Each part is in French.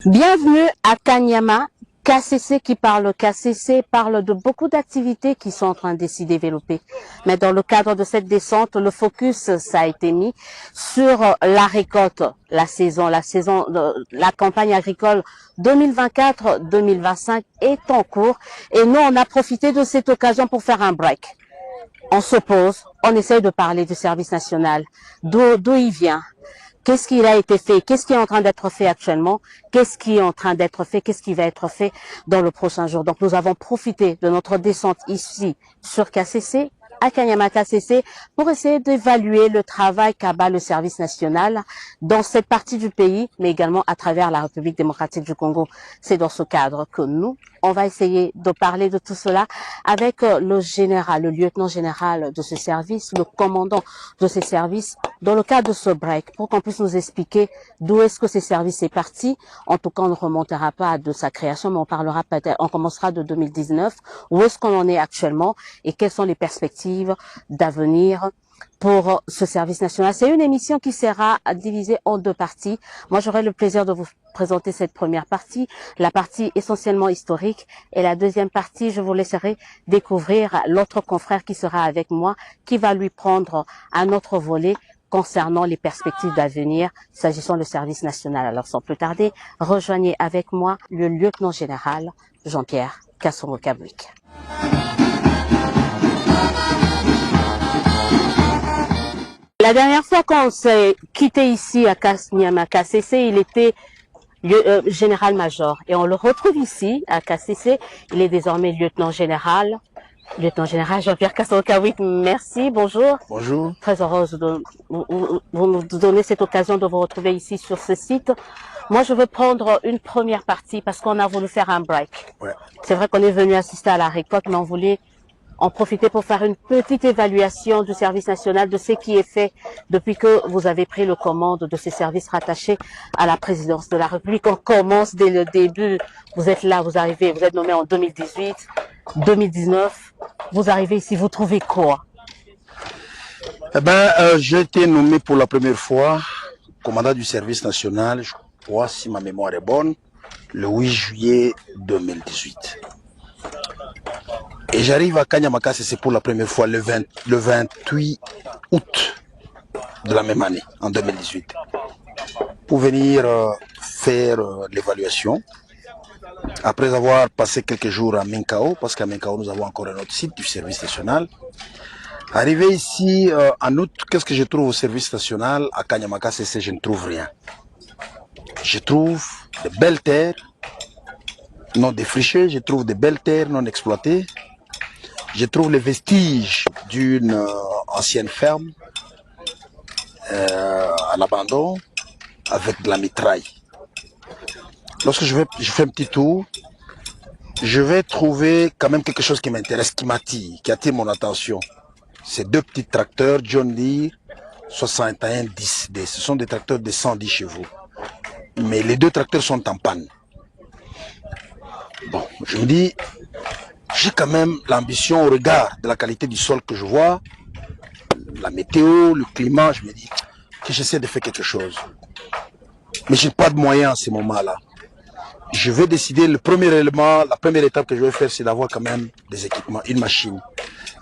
Bienvenue à Kanyama. KCC qui parle KCC parle de beaucoup d'activités qui sont en train de s'y développer. Mais dans le cadre de cette descente, le focus, ça a été mis sur la récolte, la campagne agricole 2024-2025 est en cours. Et nous, on a profité de cette occasion pour faire un break. On se pose, on essaye de parler du service national, d'où il vient. Qu'est-ce qui a été fait? Qu'est-ce qui est en train d'être fait actuellement? Qu'est-ce qui est en train d'être fait? Qu'est-ce qui va être fait dans le prochain jour? Donc, nous avons profité de notre descente ici sur KCC, à Kanyama KCC, pour essayer d'évaluer le travail qu'abat le service national dans cette partie du pays, mais également à travers la République démocratique du Congo. C'est dans ce cadre que nous, on va essayer de parler de tout cela avec le général, le lieutenant général de ce service, le commandant de ces services, dans le cadre de ce break, pour qu'on puisse nous expliquer d'où est-ce que ces services est parti. En tout cas, on ne remontera pas de sa création, mais on parlera peut-être, on commencera de 2019, où est-ce qu'on en est actuellement et quelles sont les perspectives d'avenir pour ce service national. C'est une émission qui sera divisée en deux parties. Moi, j'aurai le plaisir de vous présenter cette première partie, la partie essentiellement historique, et la deuxième partie, je vous laisserai découvrir l'autre confrère qui sera avec moi, qui va lui prendre un autre volet concernant les perspectives d'avenir s'agissant du service national. Alors, sans plus tarder, rejoignez avec moi le lieutenant général Jean-Pierre Kassongo-Kabwik. La dernière fois qu'on s'est quitté ici à Kanyama KCC, il était général-major. Et on le retrouve ici à KCC. Il est désormais lieutenant général. Lieutenant général Jean-Pierre Kassongo-Kabwik, merci, bonjour. Bonjour. Très heureuse de vous nous donner cette occasion de vous retrouver ici sur ce site. Moi, je veux prendre une première partie parce qu'on a voulu faire un break. Ouais. C'est vrai qu'on est venu assister à la récolte, mais on voulait en profiter pour faire une petite évaluation du service national, de ce qui est fait depuis que vous avez pris le commande de ces services rattachés à la présidence de la République. On commence dès le début. Vous êtes là, vous arrivez, vous êtes nommé en 2018, 2019. Vous arrivez ici, vous trouvez quoi? Eh ben, j'ai été nommé pour la première fois commandant du service national, je crois, si ma mémoire est bonne, le 8 juillet 2018. Et j'arrive à Kanyama KCC pour la première fois le 28 août de la même année, en 2018, pour venir faire l'évaluation. Après avoir passé quelques jours à Minkao, parce qu'à Minkao, nous avons encore un autre site du service national. Arrivé ici en août, qu'est-ce que je trouve au service national? À Kanyama KCC, je ne trouve rien. Je trouve de belles terres non défrichées, je trouve de belles terres non exploitées. Je trouve les vestiges d'une ancienne ferme à l'abandon avec de la mitraille. Lorsque je fais un petit tour, je vais trouver quand même quelque chose qui m'intéresse, qui attire mon attention. Ces deux petits tracteurs John Deere 6110D. Ce sont des tracteurs de 110 chevaux. Mais les deux tracteurs sont en panne. Bon, je me dis, j'ai quand même l'ambition au regard de la qualité du sol que je vois, la météo, le climat, je me dis que j'essaie de faire quelque chose. Mais je n'ai pas de moyens à ce moment-là. Je vais décider, le premier élément, la première étape que je vais faire, c'est d'avoir quand même des équipements, une machine.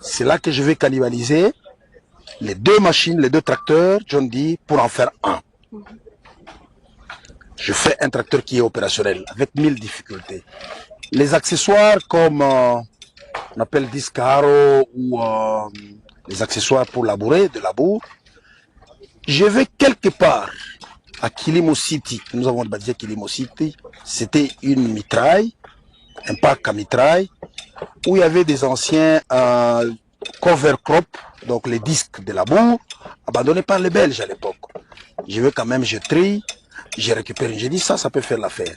C'est là que je vais cannibaliser les deux machines, les deux tracteurs, John Deere, pour en faire un. Je fais un tracteur qui est opérationnel, avec 1000 difficultés. Les accessoires comme on appelle discaro ou les accessoires pour labourer, de labour, je vais quelque part à Kilimo City. Nous avons baptisé Kilimo City. C'était une mitraille, un parc à mitraille, où il y avait des anciens cover crop, donc les disques de labour, abandonnés par les Belges à l'époque. Je veux quand même, je trie, je récupère, j'ai dit ça peut faire l'affaire.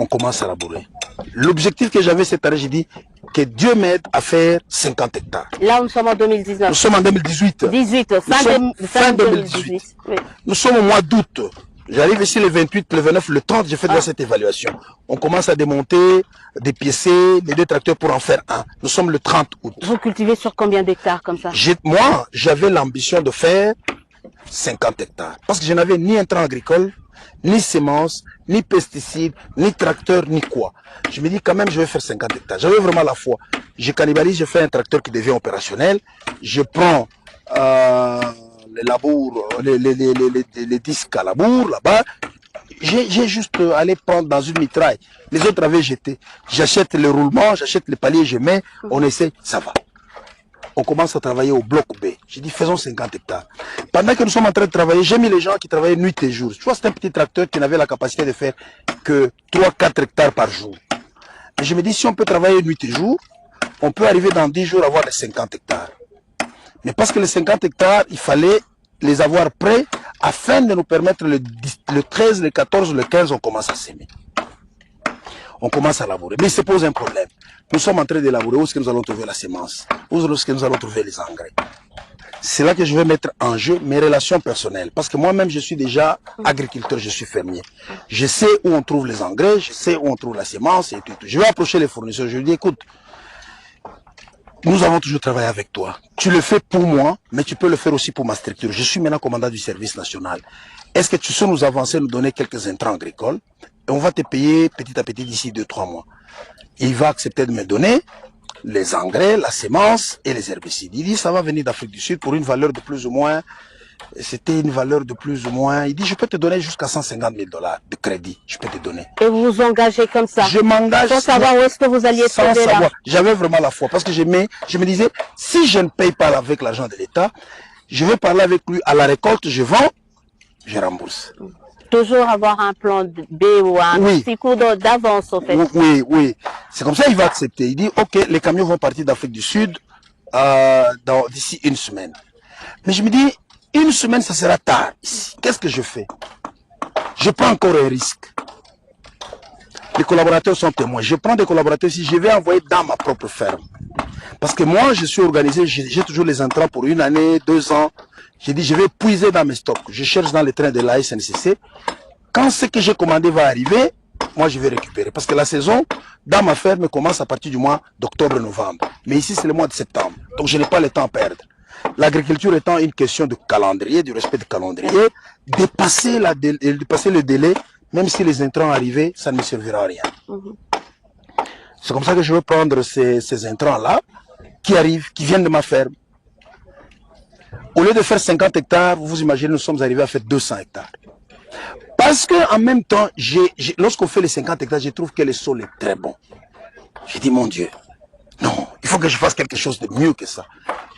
On commence à labourer. L'objectif que j'avais cette année, j'ai dit que Dieu m'aide à faire 50 hectares. Là, nous sommes en 2019. Nous sommes en 2018. Fin 2018. Oui. Nous sommes au mois d'août. J'arrive ici le 28, le 29, le 30, je fais déjà cette évaluation. On commence à démonter, dépiécer les deux tracteurs pour en faire un. Nous sommes le 30 août. Vous cultivez sur combien d'hectares comme ça? Moi, j'avais l'ambition de faire 50 hectares. Parce que je n'avais ni un train agricole, ni semences, ni pesticides, ni tracteurs, ni quoi. Je me dis quand même, je vais faire 50 hectares. J'avais vraiment la foi. Je cannibalise, je fais un tracteur qui devient opérationnel. Je prends les labours, les disques à labour là-bas. J'ai juste allé prendre dans une mitraille. Les autres avaient jeté. J'achète le roulement, j'achète les paliers, je mets, on essaie, ça va. On commence à travailler au bloc B. J'ai dit, faisons 50 hectares. Pendant que nous sommes en train de travailler, j'ai mis les gens qui travaillaient nuit et jour. Tu vois, c'est un petit tracteur qui n'avait la capacité de faire que 3-4 hectares par jour. Et je me dis, si on peut travailler nuit et jour, on peut arriver dans 10 jours à avoir les 50 hectares. Mais parce que les 50 hectares, il fallait les avoir prêts afin de nous permettre le 13, le 14, le 15, on commence à s'aimer. On commence à labourer. Mais il se pose un problème. Nous sommes en train de labourer. Où est-ce que nous allons trouver la semence? Où est-ce que nous allons trouver les engrais? C'est là que je vais mettre en jeu mes relations personnelles. Parce que moi-même, je suis déjà agriculteur, je suis fermier. Je sais où on trouve les engrais, je sais où on trouve la semence et tout. Je vais approcher les fournisseurs. Je lui dis, écoute, nous avons toujours travaillé avec toi. Tu le fais pour moi, mais tu peux le faire aussi pour ma structure. Je suis maintenant commandant du service national. Est-ce que tu sais nous avancer, nous donner quelques intrants agricoles? Et on va te payer petit à petit d'ici 2-3 mois. Il va accepter de me donner les engrais, la semence et les herbicides. Il dit, ça va venir d'Afrique du Sud pour une valeur de plus ou moins, c'était une valeur de plus ou moins, il dit, je peux te donner jusqu'à 150 000 $ de crédit, je peux te donner. Et vous vous engagez comme ça? Je m'engage sans savoir où est-ce que vous alliez trouver là. J'avais vraiment la foi parce que je me disais, si je ne paye pas avec l'argent de l'État, je vais parler avec lui à la récolte, je vends, je rembourse. Toujours avoir un plan B ou un petit coup d'avance, en fait. Oui. C'est comme ça qu'il va accepter. Il dit, ok, les camions vont partir d'Afrique du Sud d'ici une semaine. Mais je me dis, une semaine, ça sera tard ici. Qu'est-ce que je fais? Je prends encore un risque. Les collaborateurs sont témoins. Je prends des collaborateurs ici, je vais envoyer dans ma propre ferme. Parce que moi, je suis organisé, j'ai toujours les entrants pour 1 année, 2 ans. J'ai dit, je vais puiser dans mes stocks. Je cherche dans les trains de la SNCC. Quand ce que j'ai commandé va arriver, moi, je vais récupérer. Parce que la saison, dans ma ferme, commence à partir du mois d'octobre-novembre. Mais ici, c'est le mois de septembre. Donc, je n'ai pas le temps à perdre. L'agriculture étant une question de calendrier, du respect du calendrier, dépasser le délai, même si les intrants arrivaient, ça ne me servira à rien. C'est comme ça que je veux prendre ces intrants-là, qui arrivent, qui viennent de ma ferme. Au lieu de faire 50 hectares, vous imaginez, nous sommes arrivés à faire 200 hectares. Parce que en même temps, lorsqu'on fait les 50 hectares, je trouve que le sol est très bon. J'ai dit, mon Dieu, non, il faut que je fasse quelque chose de mieux que ça.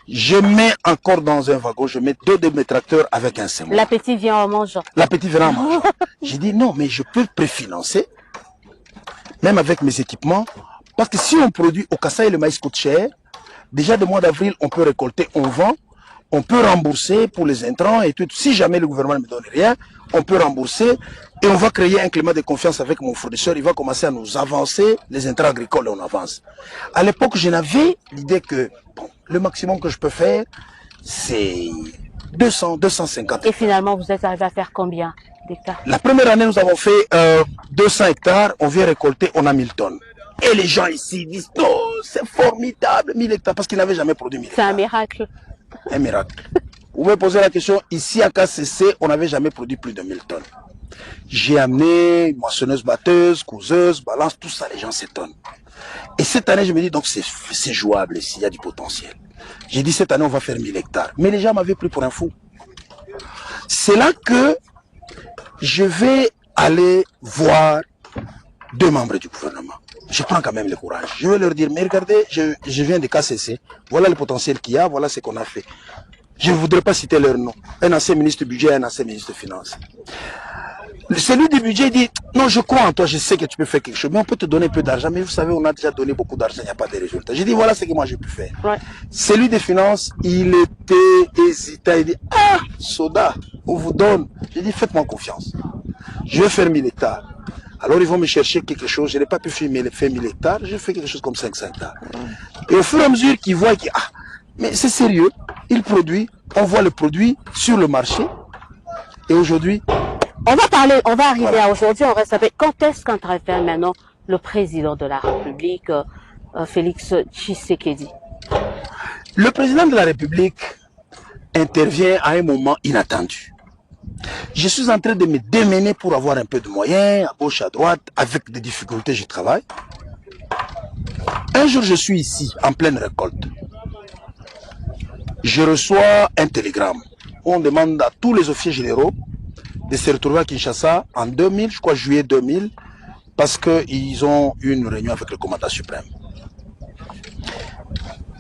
Je mets encore dans un wagon, je mets 2 de mes tracteurs avec un semoir. L'appétit vient en mangeant. L'appétit vient en mangeant. J'ai dit, non, mais je peux préfinancer, même avec mes équipements, parce que si on produit au Kasaï, le maïs coûte cher, déjà de mois d'avril, on peut récolter, on vend, on peut rembourser pour les intrants et tout. Si jamais le gouvernement ne me donne rien, on peut rembourser et on va créer un climat de confiance avec mon fournisseur. Il va commencer à nous avancer les intrants agricoles et on avance. À l'époque, je n'avais l'idée que bon, le maximum que je peux faire, c'est 200, 250. Et finalement, vous êtes arrivé à faire combien d'hectares? La première année, nous avons fait 200 hectares. On vient récolter, on a 1000 tonnes. Et les gens ici disent, oh, c'est formidable, 1000 hectares, parce qu'ils n'avaient jamais produit 1000 hectares. C'est un miracle. Un miracle. Vous pouvez poser la question, ici à KCC, on n'avait jamais produit plus de 1000 tonnes. J'ai amené moissonneuse, batteuse, couseuse, balance, tout ça, les gens s'étonnent. Et cette année, je me dis, donc c'est jouable ici, il y a du potentiel. J'ai dit, cette année, on va faire 1000 hectares. Mais les gens m'avaient pris pour un fou. C'est là que je vais aller voir 2 membres du gouvernement. Je prends quand même le courage. Je vais leur dire, mais regardez, je viens de KCC, voilà le potentiel qu'il y a, voilà ce qu'on a fait. Je ne voudrais pas citer leur nom. Un ancien ministre du budget, un ancien ministre des Finances. Celui du budget dit, non, je crois en toi, je sais que tu peux faire quelque chose, mais on peut te donner un peu d'argent, mais vous savez, on a déjà donné beaucoup d'argent, il n'y a pas de résultats. J'ai dit, voilà ce que moi j'ai pu faire. Ouais. Celui des Finances, il était hésitant, il dit, ah, soda, on vous donne. J'ai dit, faites-moi confiance. Je vais faire 1000 hectares. Alors ils vont me chercher quelque chose, je n'ai pas pu faire 1000 hectares, je fais quelque chose comme 500 hectares. Et au fur et à mesure qu'ils voient que, ah, mais c'est sérieux, il produit, on voit le produit sur le marché, et aujourd'hui... On va arriver à aujourd'hui, on reste avec, quand est-ce qu'intervient maintenant le président de la République, Félix Tshisekedi? Le président de la République intervient à un moment inattendu. Je suis en train de me démener pour avoir un peu de moyens, à gauche, à droite, avec des difficultés, je travaille. Un jour, je suis ici, en pleine récolte. Je reçois un télégramme où on demande à tous les officiers généraux de se retrouver à Kinshasa en 2000, je crois juillet 2000, parce qu'ils ont une réunion avec le commandant suprême.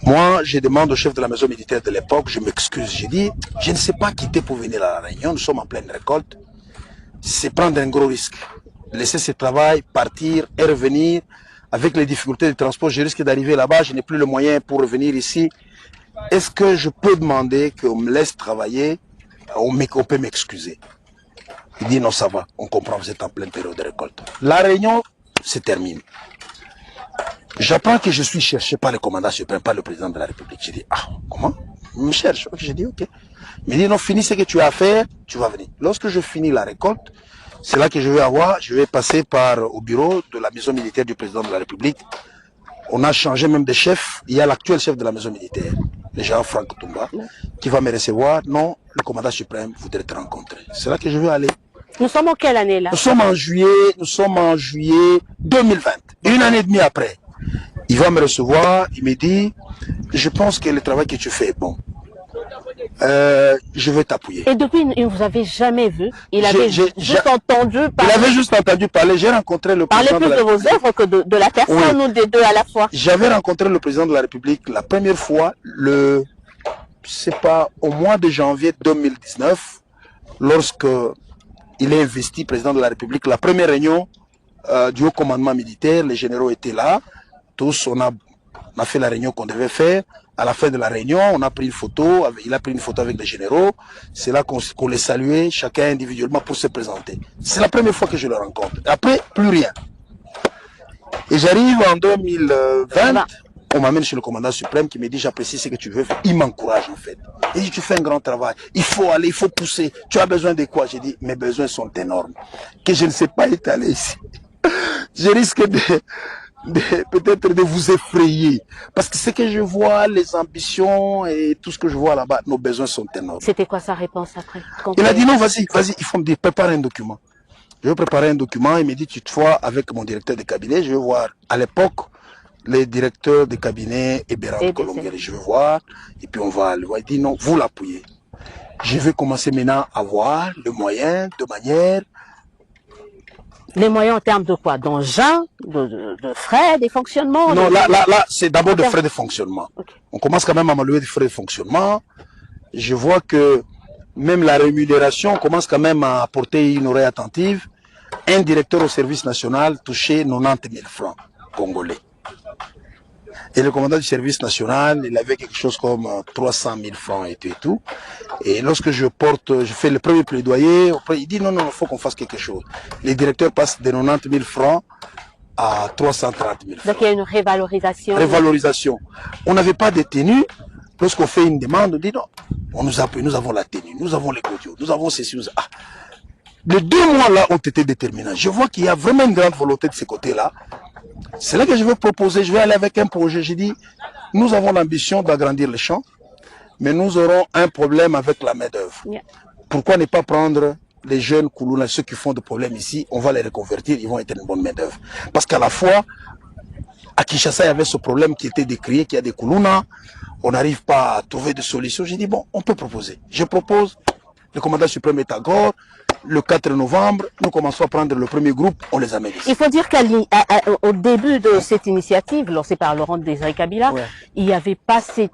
Moi, je demande au chef de la maison militaire de l'époque, je m'excuse, j'ai dit, je ne sais pas quitter pour venir à la réunion, nous sommes en pleine récolte, c'est prendre un gros risque. Laisser ce travail, partir et revenir, avec les difficultés de transport, je risque d'arriver là-bas, je n'ai plus le moyen pour revenir ici. Est-ce que je peux demander qu'on me laisse travailler, on peut m'excuser? Il dit non, ça va, on comprend, vous êtes en pleine période de récolte. La réunion se termine. J'apprends que je suis cherché par le commandant suprême, par le président de la République. J'ai dit, ah, comment? Il me cherche. J'ai dit, ok. Il me dit, non, finis ce que tu as à faire, tu vas venir. Lorsque je finis la récolte, c'est là que je vais passer au bureau de la maison militaire du président de la République. On a changé même de chef. Il y a l'actuel chef de la maison militaire, le général Franck Toumba, qui va me recevoir. Non, le commandant suprême voudrait te rencontrer. C'est là que je vais aller. Nous sommes en quelle année là? Nous sommes en juillet 2020. Une année et demie après. Il va me recevoir, il me dit, je pense que le travail que tu fais est bon. Je vais t'appuyer. Et depuis, il ne vous avait jamais vu. Il avait juste entendu parler. Il avait juste entendu parler. J'ai rencontré le président. Parler plus de vos œuvres que de la personne, oui, ou des deux à la fois. J'avais rencontré le président de la République la première fois, au mois de janvier 2019, lorsque il est investi président de la République. La première réunion du haut commandement militaire, les généraux étaient là. Tous, on a fait la réunion qu'on devait faire. À la fin de la réunion, on a pris une photo. Il a pris une photo avec les généraux. C'est là qu'on les saluait, chacun individuellement, pour se présenter. C'est la première fois que je le rencontre. Après, plus rien. Et j'arrive en 2020. On m'amène chez le commandant suprême qui me dit, j'apprécie ce que tu veux faire. Il m'encourage en fait. Il dit, tu fais un grand travail. Il faut aller, il faut pousser. Tu as besoin de quoi? J'ai dit, mes besoins sont énormes. Que je ne sais pas étaler ici. Je risque peut-être de vous effrayer. Parce que ce que je vois, les ambitions et tout ce que je vois là-bas, nos besoins sont énormes. C'était quoi sa réponse après? Il a dit, non, vas-y, il faut me dire, prépare un document. Je vais préparer un document. Il me dit, toutefois, avec mon directeur de cabinet, je vais voir à l'époque, les directeurs de cabinet et Colombien, je vais voir, et puis on va le voir. Il dit non, vous l'appuyez. Je vais commencer maintenant à voir le moyen, de manière. Les moyens en termes de quoi? D'engins, de frais, des fonctionnements? Non, là, c'est d'abord de frais de fonctionnement. Okay. On commence quand même à m'allouer des frais de fonctionnement. Je vois que même la rémunération commence quand même à apporter une oreille attentive. Un directeur au service national touchait 90 000 francs congolais. Et le commandant du service national, il avait quelque chose comme 300 000 francs et tout. Et lorsque je fais le premier plaidoyer, il dit non, il faut qu'on fasse quelque chose. Les directeurs passent de 90 000 francs à 330 000 francs. Donc il y a une révalorisation. Révalorisation. On n'avait pas de tenue. Lorsqu'on fait une demande, on dit non, on nous appuie, nous avons la tenue, nous avons les audios, nous avons ceci, Ah. Les 2 mois là ont été déterminants. Je vois qu'il y a vraiment une grande volonté de ce côté-là. C'est là que je vais proposer, je vais aller avec un projet. J'ai dit, nous avons l'ambition d'agrandir les champs, mais nous aurons un problème avec la main-d'œuvre. Yeah. Pourquoi ne pas prendre les jeunes Koulouna, ceux qui font des problèmes ici, on va les reconvertir, ils vont être une bonne main-d'œuvre. Parce qu'à la fois, à Kinshasa, il y avait ce problème qui était décrié, qu'il y a des Koulouna, on n'arrive pas à trouver de solution. J'ai dit, bon, on peut proposer. Je propose, le commandant suprême est à Gore. Le 4 novembre, nous commençons à prendre le premier groupe, on les amène ici. Il faut dire qu'au début de cette initiative, lancée par Laurent Désiré Kabila, ouais, il n'y avait pas cet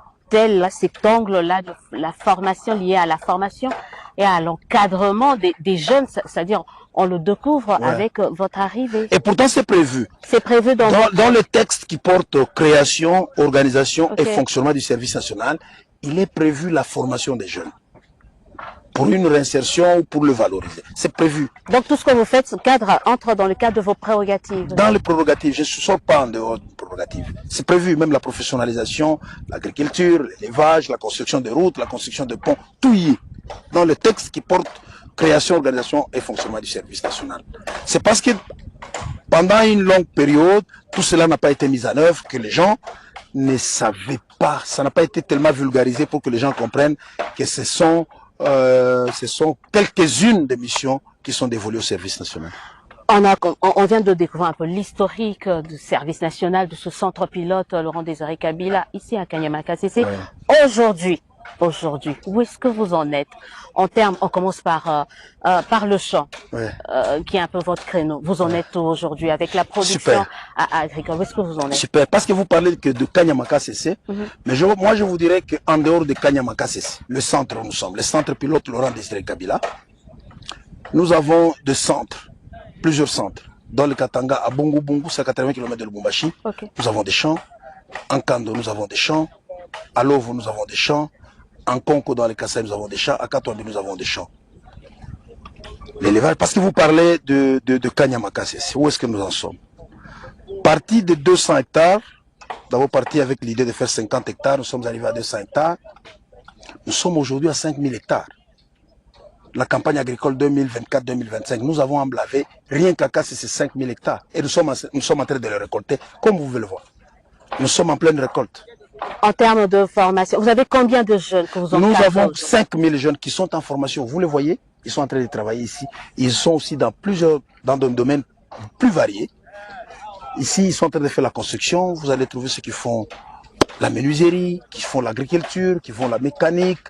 angle-là de la formation liée à la formation et à l'encadrement des jeunes, c'est-à-dire on le découvre, ouais, avec votre arrivée. Et pourtant c'est prévu. C'est prévu dans le texte qui porte création, organisation, okay, et fonctionnement du service national, il est prévu la formation des jeunes. Pour une réinsertion ou pour le valoriser. C'est prévu. Donc tout ce que vous faites entre dans le cadre de vos prérogatives? Dans les prérogatives, je ne sors pas en dehors des prérogatives. C'est prévu, même la professionnalisation, l'agriculture, l'élevage, la construction de routes, la construction de ponts, tout y est. Dans le texte qui porte création, organisation et fonctionnement du service national. C'est parce que pendant une longue période, tout cela n'a pas été mis en œuvre, que les gens ne savaient pas, ça n'a pas été tellement vulgarisé pour que les gens comprennent que ce sont ce sont quelques-unes des missions qui sont dévolues au service national. On vient de découvrir un peu l'historique du service national, de ce centre pilote Laurent Désiré Kabila, ici à Kanyama-Kasese. Ouais. Aujourd'hui, où est-ce que vous en êtes en termes, on commence par le champ, ouais. Qui est un peu votre créneau. Vous en êtes aujourd'hui avec la production agricole. Où est-ce que vous en êtes? Super, parce que vous parlez que de Kanyama-Kasese, mais moi je vous dirais qu'en dehors de Kanyama-Kasese, le centre où nous sommes, le centre pilote Laurent Désiré Kabila, nous avons des centres, plusieurs centres. Dans le Katanga, à Bongo Bongo, c'est à 80 km de Lubumbashi, nous avons des champs. En Kando, nous avons des champs. À Lovo, nous avons des champs. En Konko, dans les Kassai, nous avons des champs. À Katouande, nous avons des champs. L'élevage, parce que vous parlez de Kanyama-Kasese, où est-ce que nous en sommes? Parti de 200 hectares, nous avons parti avec l'idée de faire 50 hectares, nous sommes arrivés à 200 hectares. Nous sommes aujourd'hui à 5000 hectares. La campagne agricole 2024-2025, nous avons emblavé rien qu'à Kasese, c'est 5000 hectares. Et nous sommes en train de les récolter, comme vous pouvez le voir. Nous sommes en pleine récolte. En termes de formation, vous avez combien de jeunes que vous encadrez? Nous avons 5000 jeunes qui sont en formation. Vous les voyez, ils sont en train de travailler ici. Ils sont aussi dans des domaines plus variés. Ici, ils sont en train de faire la construction. Vous allez trouver ceux qui font la menuiserie, qui font l'agriculture, qui font la mécanique.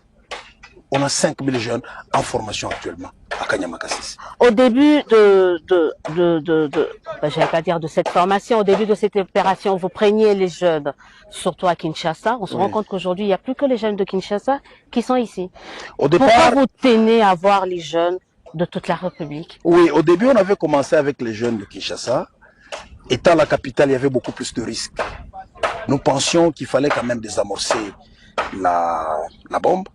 On a 5000 jeunes en formation actuellement à Kanyama-Kasese. Au début j'allais pas dire de cette formation, au début de cette opération, vous preniez les jeunes, surtout à Kinshasa. On se rend compte qu'aujourd'hui, il n'y a plus que les jeunes de Kinshasa qui sont ici. Au départ, pourquoi vous tenez à voir les jeunes de toute la République? Oui, au début, on avait commencé avec les jeunes de Kinshasa. Étant la capitale, il y avait beaucoup plus de risques. Nous pensions qu'il fallait quand même désamorcer la bombe.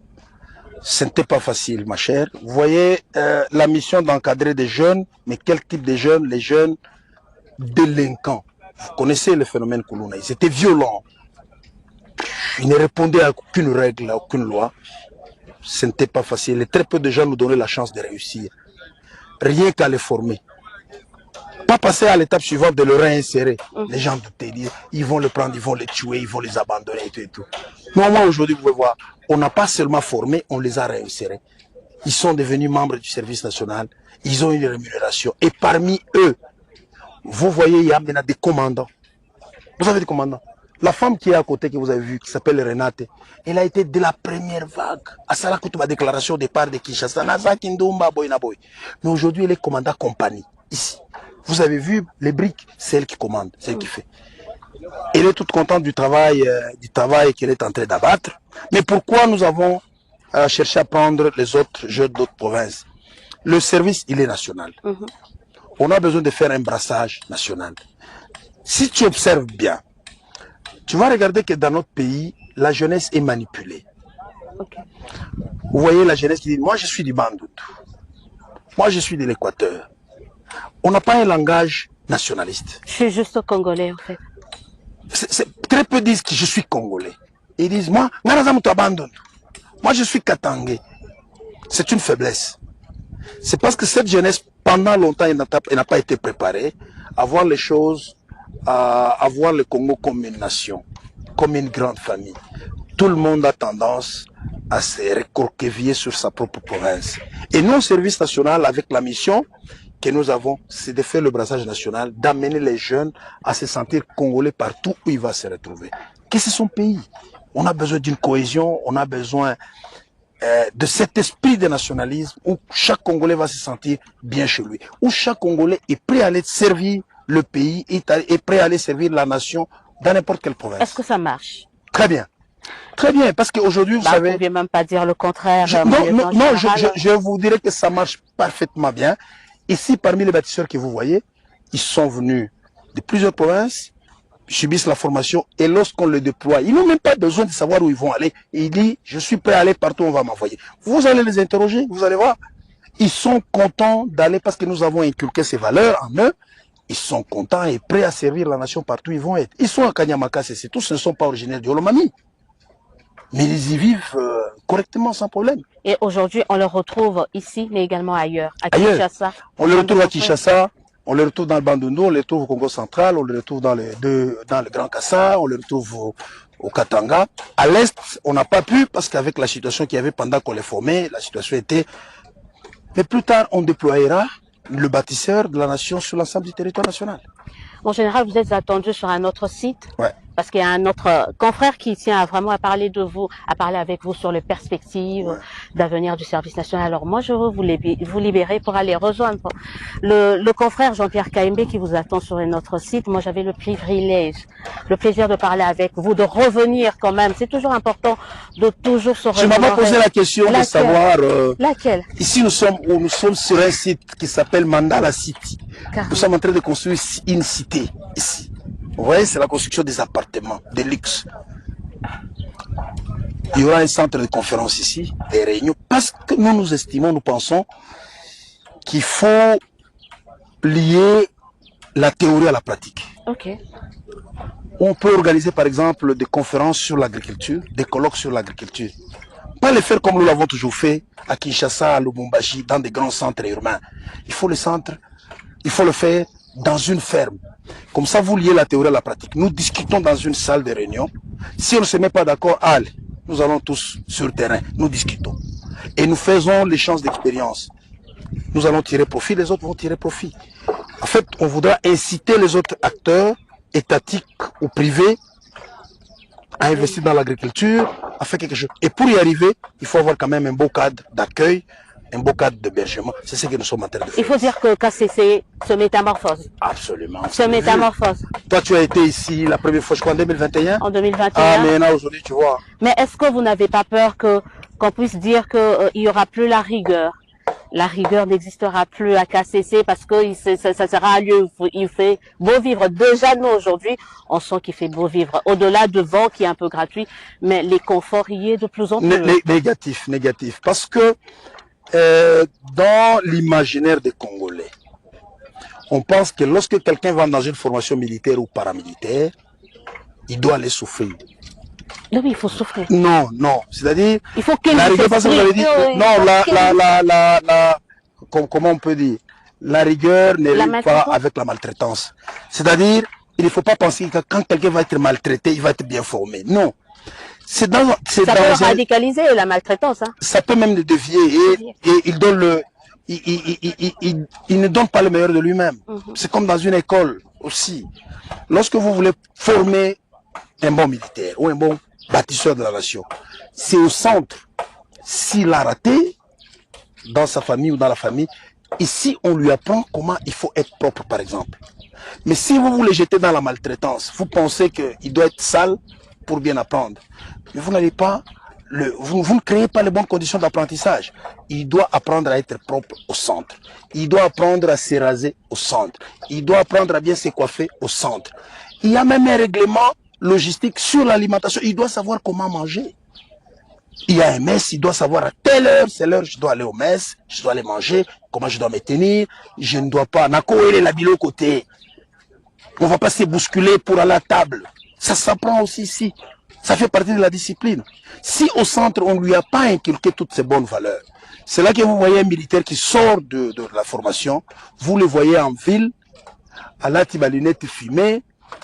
Ce n'était pas facile, ma chère. Vous voyez, la mission d'encadrer des jeunes, mais quel type de jeunes? Les jeunes délinquants. Vous connaissez le phénomène Koulouna. Ils étaient violents. Ils ne répondaient à aucune règle, à aucune loi. Ce n'était pas facile. Et très peu de gens nous donnaient la chance de réussir. Rien qu'à les former. Pas passer à l'étape suivante de le réinsérer. Les gens doutaient, ils vont le prendre, ils vont le tuer, ils vont les abandonner et tout. Moi, aujourd'hui, vous pouvez voir, on n'a pas seulement formé, on les a réinsérés. Ils sont devenus membres du service national, ils ont une rémunération. Et parmi eux, vous voyez, il y a maintenant des commandants. Vous avez des commandants. La femme qui est à côté, que vous avez vue, qui s'appelle Renate, elle a été de la première vague. À Salakoutouba, déclaration de départ de Kinshasa. Mais aujourd'hui, elle est commandant compagnie, ici. Vous avez vu les briques, c'est elle qui commande, c'est elle qui fait. Elle est toute contente du travail qu'elle est en train d'abattre. Mais pourquoi nous avons cherché à prendre les autres jeunes d'autres provinces? Le service, il est national. On a besoin de faire un brassage national. Si tu observes bien, tu vas regarder que dans notre pays, la jeunesse est manipulée. Vous voyez la jeunesse qui dit, moi je suis du Bandundu, moi je suis de l'Équateur. On n'a pas un langage nationaliste. Je suis juste congolais en fait. Très peu disent que je suis congolais. Ils disent, moi je suis katangé. C'est une faiblesse. C'est parce que cette jeunesse, pendant longtemps, elle n'a pas été préparée à voir les choses, à voir le Congo comme une nation, comme une grande famille. Tout le monde a tendance à se recroqueviller sur sa propre province. Et nous, au service national, avec la mission que nous avons, c'est de faire le brassage national, d'amener les jeunes à se sentir congolais partout où il va se retrouver. Que c'est son pays. On a besoin d'une cohésion, on a besoin de cet esprit de nationalisme où chaque Congolais va se sentir bien chez lui, où chaque Congolais est prêt à aller servir le pays, est prêt à aller servir la nation dans n'importe quelle province. Est-ce que ça marche? Très bien. Très bien, parce qu'aujourd'hui, vous savez... Vous ne pouvez même pas dire le contraire. Je vous dirais que ça marche parfaitement bien. Ici, parmi les bâtisseurs que vous voyez, ils sont venus de plusieurs provinces, subissent la formation, et lorsqu'on les déploie, ils n'ont même pas besoin de savoir où ils vont aller. Et ils disent, je suis prêt à aller partout où on va m'envoyer. Vous allez les interroger, vous allez voir. Ils sont contents d'aller parce que nous avons inculqué ces valeurs en eux. Ils sont contents et prêts à servir la nation partout où ils vont être. Ils sont à Kanyama-Kasese, tous ne sont pas originaires du Olomami. Mais ils y vivent correctement, sans problème. Et aujourd'hui, on le retrouve ici, mais également ailleurs, à Kinshasa. On le retrouve à Kinshasa, on le retrouve dans le Bandundu, on le retrouve au Congo central, on le retrouve dans le Grand Kassa, on le retrouve au Katanga. À l'Est, on n'a pas pu parce qu'avec la situation qu'il y avait pendant qu'on les formait, la situation était... Mais plus tard, on déployera le bâtisseur de la nation sur l'ensemble du territoire national. En général, vous êtes attendu sur un autre site. Ouais. Parce qu'il y a un autre confrère qui tient vraiment à parler de vous, à parler avec vous sur les perspectives d'avenir du service national. Alors moi, je veux vous libérer pour aller rejoindre le confrère Jean-Pierre Kaimbe qui vous attend sur un autre site. Moi, j'avais le plaisir de parler avec vous, de revenir quand même. C'est toujours important de toujours se rejoindre. Je m'avais posé la question de savoir... laquelle? Ici, nous sommes sur un site qui s'appelle Mandala City. Nous sommes en train de construire une cité ici. Vous voyez, c'est la construction des appartements, de luxe. Il y aura un centre de conférence ici, des réunions, parce que nous pensons qu'il faut lier la théorie à la pratique. Ok. On peut organiser par exemple des conférences sur l'agriculture, des colloques sur l'agriculture. Pas les faire comme nous l'avons toujours fait à Kinshasa, à Lubumbashi, dans des grands centres urbains. Il faut le faire dans une ferme. Comme ça, vous liez la théorie à la pratique. Nous discutons dans une salle de réunion. Si on ne se met pas d'accord, allez, nous allons tous sur le terrain, nous discutons. Et nous faisons l'échange d'expérience. Nous allons tirer profit, les autres vont tirer profit. En fait, on voudra inciter les autres acteurs, étatiques ou privés, à investir dans l'agriculture, à faire quelque chose. Et pour y arriver, il faut avoir quand même un beau cadre d'accueil, un beau cadre d'hébergement. C'est ce que nous sommes en train de faire. Il faut dire que KCC se métamorphose. Absolument. Se métamorphose. Toi, tu as été ici la première fois, je crois, en 2021. En 2021. Ah, mais là, aujourd'hui, tu vois. Mais est-ce que vous n'avez pas peur qu'on puisse dire qu'il n'y aura plus la rigueur? La rigueur n'existera plus à KCC parce que ça sera un lieu où il fait beau vivre. Déjà, nous, aujourd'hui, on sent qu'il fait beau vivre. Au-delà de vent qui est un peu gratuit, mais les conforts y est de plus en plus. Négatif. Parce que dans l'imaginaire des Congolais, on pense que lorsque quelqu'un va dans une formation militaire ou paramilitaire, il doit aller souffrir. Non, mais il faut souffrir. Non. C'est-à-dire, il faut qu'il la rigueur, parce que vous avez dit, comment on peut dire, la rigueur n'est pas avec la maltraitance. C'est-à-dire, il ne faut pas penser que quand quelqu'un va être maltraité, il va être bien formé. Non. Ça peut radicaliser la maltraitance. Hein. Ça peut même le dévier et il donne il ne donne pas le meilleur de lui-même. C'est comme dans une école aussi. Lorsque vous voulez former un bon militaire ou un bon bâtisseur de la nation, c'est au centre. S'il a raté dans sa famille ou dans la famille, ici on lui apprend comment il faut être propre par exemple. Mais si vous voulez jeter dans la maltraitance, vous pensez qu'il doit être sale pour bien apprendre. Mais vous n'allez pas, vous ne créez pas les bonnes conditions d'apprentissage. Il doit apprendre à être propre au centre. Il doit apprendre à se raser au centre. Il doit apprendre à bien se coiffer au centre. Il y a même un règlement logistique sur l'alimentation. Il doit savoir comment manger. Il y a un mess, il doit savoir à telle heure, c'est l'heure, je dois aller au mess, je dois aller manger, comment je dois me tenir, je ne dois pas, la bilo côté. On ne va pas se bousculer pour aller à la table. Ça s'apprend aussi ici. Ça fait partie de la discipline. Si au centre, on ne lui a pas inculqué toutes ces bonnes valeurs, c'est là que vous voyez un militaire qui sort de la formation, vous le voyez en ville, à la tiba lunette fumée,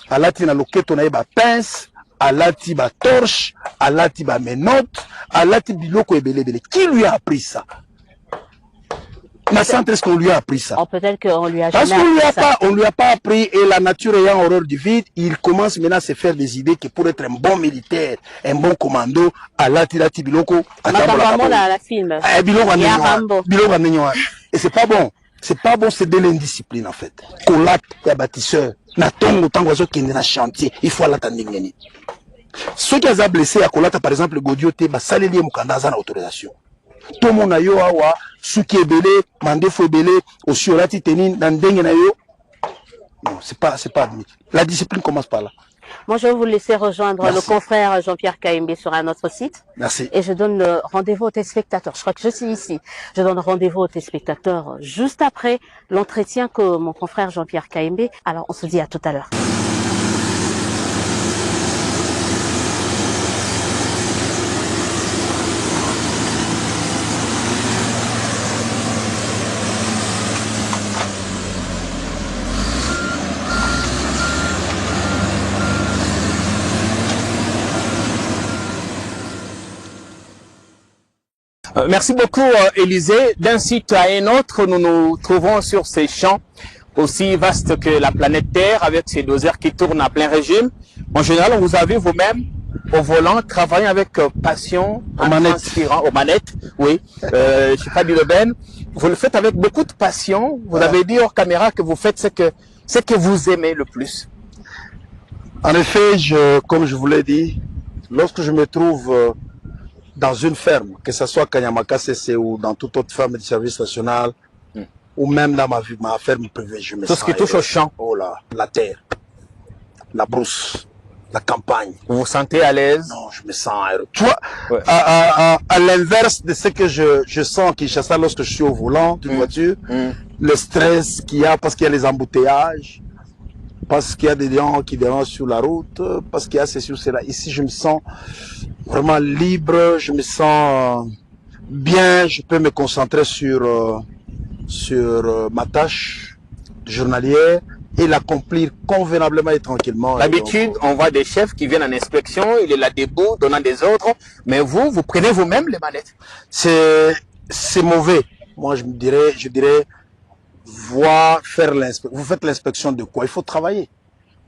à la tina loquette on a ba pince, à la tiba torche, à la tiba menotte, à la tiba biloko ebelebele. Qui lui a appris ça? Est-ce qu'on lui a appris ça? Peut-être qu'on lui a jamais appris ça. On lui a pas appris et la nature ayant horreur du vide, il commence maintenant à se faire des idées que pour être un bon militaire, un bon commando, à la tirati biloko, à la film. Et c'est pas bon. C'est pas bon, c'est de l'indiscipline en fait. Kolat ya bâtisseur, na tongo tango zo kende na chantier, il faut la tandingeni. Ceux qui ont blessé à Kolata par exemple Godiote, ba saleli mukanda za na autorisation. Tout le monde a yo awa suki ebele mandefo ebele aussi orati teni na ndenge na yo. Non, c'est pas admis. La discipline commence par là. Moi, je vais vous laisser rejoindre le confrère Jean-Pierre Kaimbe sur un autre site. Merci. Et je donne le rendez-vous aux téléspectateurs. Je crois que je suis ici. Je donne rendez-vous aux téléspectateurs juste après l'entretien que mon confrère Jean-Pierre Kaimbe. Alors, on se dit à tout à l'heure. Merci beaucoup, Élisée. D'un site à un autre, nous nous trouvons sur ces champs aussi vastes que la planète Terre, avec ces doseurs qui tournent à plein régime. En général, vous avez vous-même, au volant, travaillé avec passion, en transpirant, aux manettes, oui. Je ne sais pas du Ben. Vous le faites avec beaucoup de passion. Vous avez dit hors caméra que vous faites ce que vous aimez le plus. En effet, comme je vous l'ai dit, lorsque je me trouve dans une ferme, que ce soit Kanyamaka CC ou dans toute autre ferme du service national, ou même dans ma ferme privée, je me sens... Tout ce qui touche au champ. Oh là, la terre, la brousse, la campagne. Vous vous sentez à l'aise? Non, je me sens heureux. Tu vois, à l'inverse de ce que je sens à Kinshasa lorsque je suis au volant d'une voiture, le stress qu'il y a parce qu'il y a les embouteillages, parce qu'il y a des gens qui dérangent sur la route, parce qu'il y a ceci ou cela. Ici, je me sens vraiment libre, je me sens bien, je peux me concentrer sur ma tâche journalière et l'accomplir convenablement et tranquillement. D'habitude, on voit des chefs qui viennent en inspection, il est là debout, donnant des ordres, mais vous prenez vous-même les manettes. C'est mauvais. Moi, je dirais, vous faites l'inspection de quoi? Il faut travailler.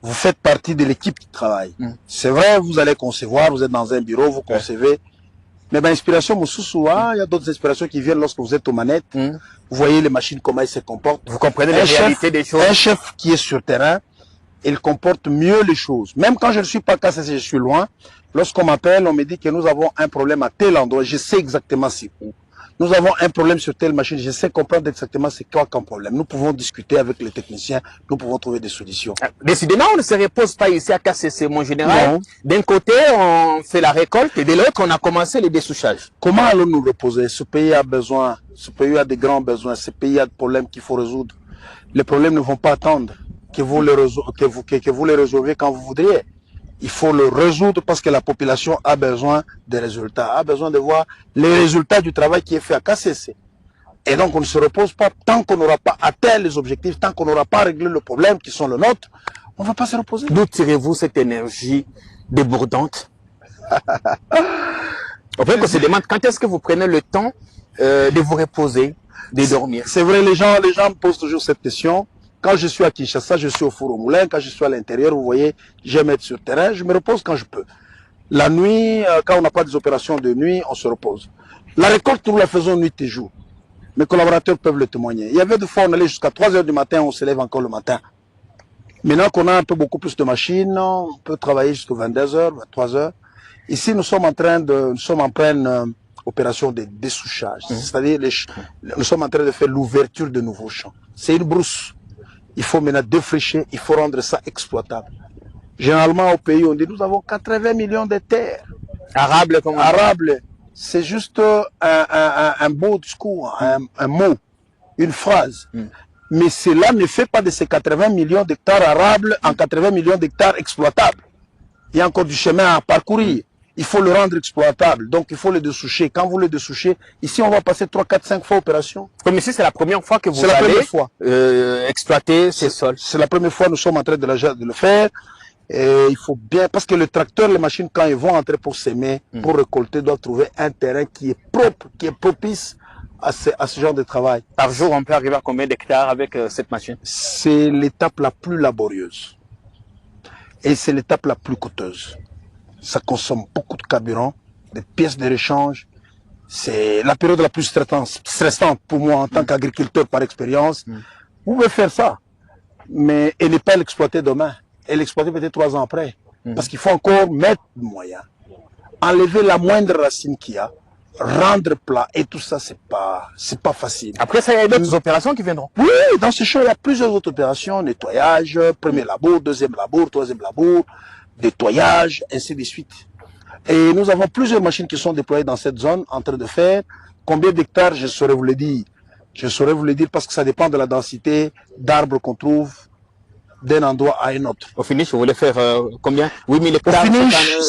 Vous faites partie de l'équipe qui travaille. C'est vrai, vous allez concevoir, vous êtes dans un bureau, vous concevez. Mais l'inspiration, il y a d'autres inspirations qui viennent lorsque vous êtes aux manettes. Vous voyez les machines, comment elles se comportent. Vous comprenez la réalité des choses. Un chef qui est sur terrain, il comporte mieux les choses. Même quand je ne suis pas cassé, je suis loin. Lorsqu'on m'appelle, on me dit que nous avons un problème à tel endroit. Je sais exactement c'est où. Nous avons un problème sur telle machine, je sais comprendre exactement c'est quoi comme problème. Nous pouvons discuter avec les techniciens, nous pouvons trouver des solutions. Décidément, on ne se repose pas ici à KCC, mon général. D'un côté, on fait la récolte et de l'autre, on a commencé les dessouchages. Comment allons-nous nous reposer? Ce pays a besoin, ce pays a des grands besoins, ce pays a des problèmes qu'il faut résoudre. Les problèmes ne vont pas attendre que vous les résolvez quand vous voudriez. Il faut le résoudre parce que la population a besoin des résultats, a besoin de voir les résultats du travail qui est fait à KCC. Et donc on ne se repose pas tant qu'on n'aura pas atteint les objectifs, tant qu'on n'aura pas réglé le problème qui sont le nôtre, on ne va pas se reposer. D'où tirez-vous cette énergie débordante? On peut qu'on se demande quand est-ce que vous prenez le temps de vous reposer, de dormir. C'est vrai, les gens me posent toujours cette question. Quand je suis à Kinshasa, je suis au four au moulin. Quand je suis à l'intérieur, vous voyez, j'aime être sur terrain. Je me repose quand je peux. La nuit, quand on n'a pas des opérations de nuit, on se repose. La récolte, nous la faisons nuit et jour. Mes collaborateurs peuvent le témoigner. Il y avait des fois, on allait jusqu'à 3 heures du matin, on se lève encore le matin. Maintenant qu'on a un peu beaucoup plus de machines, on peut travailler jusqu'à 22 heures, 23 heures. Ici, nous sommes en pleine opération de dessouchage. C'est-à-dire, nous sommes en train de faire l'ouverture de nouveaux champs. C'est une brousse. Il faut maintenant défricher, il faut rendre ça exploitable. Généralement, au pays, on dit nous avons 80 millions de terres. Arable, comment? Arable, c'est juste un beau discours, un mot, une phrase. Mais cela ne fait pas de ces 80 millions d'hectares arables en 80 millions d'hectares exploitables. Il y a encore du chemin à parcourir. Il faut le rendre exploitable. Donc, il faut le dessoucher. Quand vous le dessouchez, ici, on va passer 3, 4, 5 fois opération. Comme ici, c'est la première fois que vous allez exploiter ces sols. C'est la première fois, nous sommes en train de le faire. Et il faut bien, parce que le tracteur, les machines, quand ils vont entrer pour s'aimer, pour récolter, doivent trouver un terrain qui est propre, qui est propice à ce genre de travail. Par jour, on peut arriver à combien d'hectares avec cette machine? C'est l'étape la plus laborieuse. Et c'est l'étape la plus coûteuse. Ça consomme beaucoup de carburant, des pièces de rechange. C'est la période la plus stressante pour moi en tant qu'agriculteur par expérience. Vous pouvez faire ça, mais et ne pas l'exploiter demain. Et l'exploiter peut-être 3 ans après. Parce qu'il faut encore mettre des moyens. Enlever la moindre racine qu'il y a, rendre plat, et tout ça, c'est pas facile. Après ça, il y a d'autres opérations qui viendront. Oui, dans ce champ, il y a plusieurs autres opérations. Nettoyage, premier labour, deuxième labour, troisième labour, nettoyage, ainsi de suite. Et nous avons plusieurs machines qui sont déployées dans cette zone en train de faire. Combien d'hectares, je saurais vous le dire. Je saurais vous le dire parce que ça dépend de la densité d'arbres qu'on trouve d'un endroit à un autre. Au finish, vous voulez faire combien? 8000 hectares. Au finish,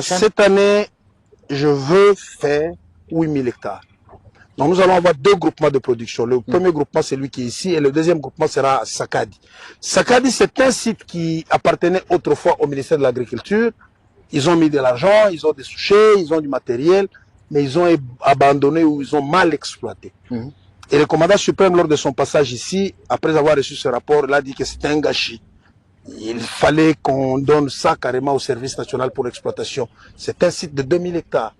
cette année, je veux faire 8000 hectares. Donc nous allons avoir 2 groupements de production. Le premier groupement, c'est lui qui est ici, et le deuxième groupement sera à Sakadi. Sakadi, c'est un site qui appartenait autrefois au ministère de l'Agriculture. Ils ont mis de l'argent, ils ont des souchets, ils ont du matériel. mais ils ont abandonné ou ils ont mal exploité. Et le commandant suprême, lors de son passage ici, après avoir reçu ce rapport, il a dit que c'était un gâchis. Il fallait qu'on donne ça carrément au service national pour l'exploitation. C'est un site de 2000 hectares.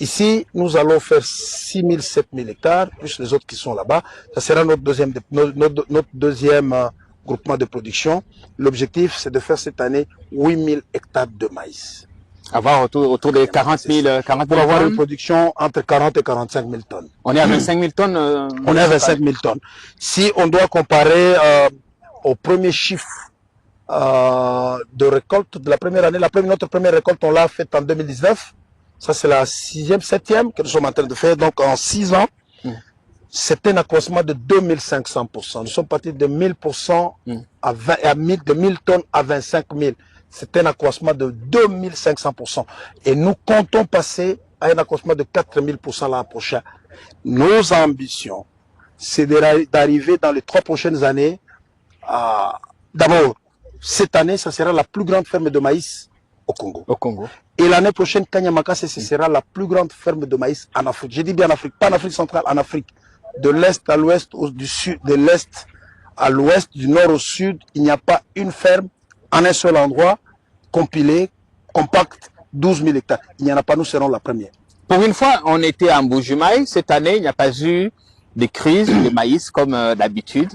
Ici, nous allons faire 6000, 7000 hectares, plus les autres qui sont là-bas. Ça sera notre deuxième groupement de production. L'objectif, c'est de faire cette année 8000 hectares de maïs. Avoir autour des 40 000 pour avoir une production entre 40 et 45 000 tonnes. On est à 25 000 tonnes On est à 25 000 tonnes. Si on doit comparer au premier chiffre de récolte de la première année, notre première récolte, on l'a faite en 2019. Ça, c'est la 6e, 7e que nous sommes en train de faire. Donc, en 6 ans, c'était un accroissement de 2500%. Nous sommes partis de 1000% de 1000 tonnes à 25 000. C'est un accroissement de 2500%. Et nous comptons passer à un accroissement de 4000% l'an prochain. Nos ambitions, c'est d'arriver dans les 3 prochaines années à... D'abord, cette année, ça sera la plus grande ferme de maïs au Congo. Et l'année prochaine, Kanyamakase, ce sera la plus grande ferme de maïs en Afrique. Je dis bien en Afrique, pas en Afrique centrale, en Afrique. De l'Est à l'Ouest, du Sud, de l'Est à l'Ouest, du Nord au Sud, il n'y a pas une ferme en un seul endroit, compilé, compact, 12 000 hectares. Il n'y en a pas, nous serons la première. Pour une fois, on était à Mbujimaï. Cette année, il n'y a pas eu de crise de maïs comme d'habitude.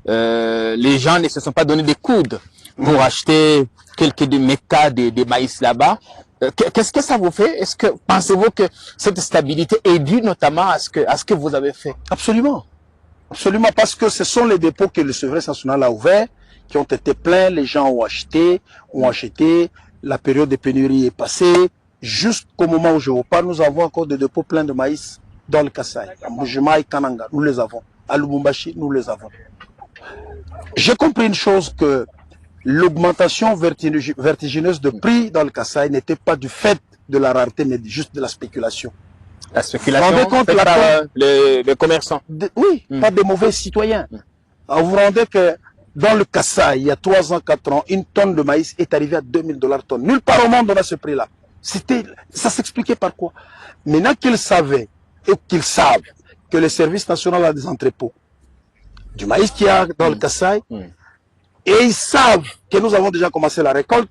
Les gens ne se sont pas donné des coudes pour acheter quelques mécas de maïs là-bas. Qu'est-ce que ça vous fait? Est-ce que pensez-vous que cette stabilité est due notamment à ce que vous avez fait? Absolument. Absolument, parce que ce sont les dépôts que le Service national a ouverts, qui ont été pleins, les gens ont acheté, la période de pénurie est passée. Jusqu'au moment où je vous parle, nous avons encore des dépôts pleins de maïs dans le Kasaï, à Mbujimaï et Kananga, nous les avons. À Lubumbashi, nous les avons. J'ai compris une chose, que l'augmentation vertigineuse de prix dans le Kasaï n'était pas du fait de la rareté, mais juste de la spéculation. La spéculation vous vous rendez compte par les commerçants. Oui, pas de mauvais citoyens. Vous vous rendez que dans le Kasaï, il y a 3 ans, 4 ans, une tonne de maïs est arrivée à 2000 $ tonne. Nulle part au monde on a ce prix-là. Ça s'expliquait par quoi? Maintenant qu'ils savaient, et qu'ils savent que le service national a des entrepôts du maïs qu'il y a dans le Kasaï, et ils savent que nous avons déjà commencé la récolte,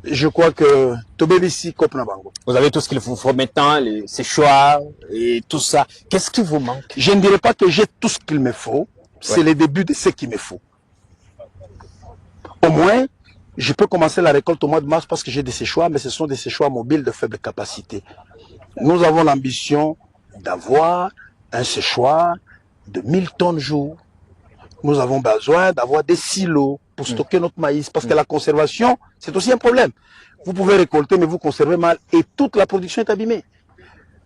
je crois que Tobébissi Kopnabango. Vous avez tout ce qu'il vous faut maintenant, les séchoirs et tout ça. Qu'est-ce qui vous manque? Je ne dirais pas que j'ai tout ce qu'il me faut. C'est le début de ce qu'il me faut. Au moins, je peux commencer la récolte au mois de mars parce que j'ai des séchoirs, mais ce sont des séchoirs mobiles de faible capacité. Nous avons l'ambition d'avoir un séchoir de 1000 tonnes jour. Nous avons besoin d'avoir des silos pour stocker notre maïs, parce que la conservation, c'est aussi un problème. Vous pouvez récolter, mais vous conservez mal, et toute la production est abîmée.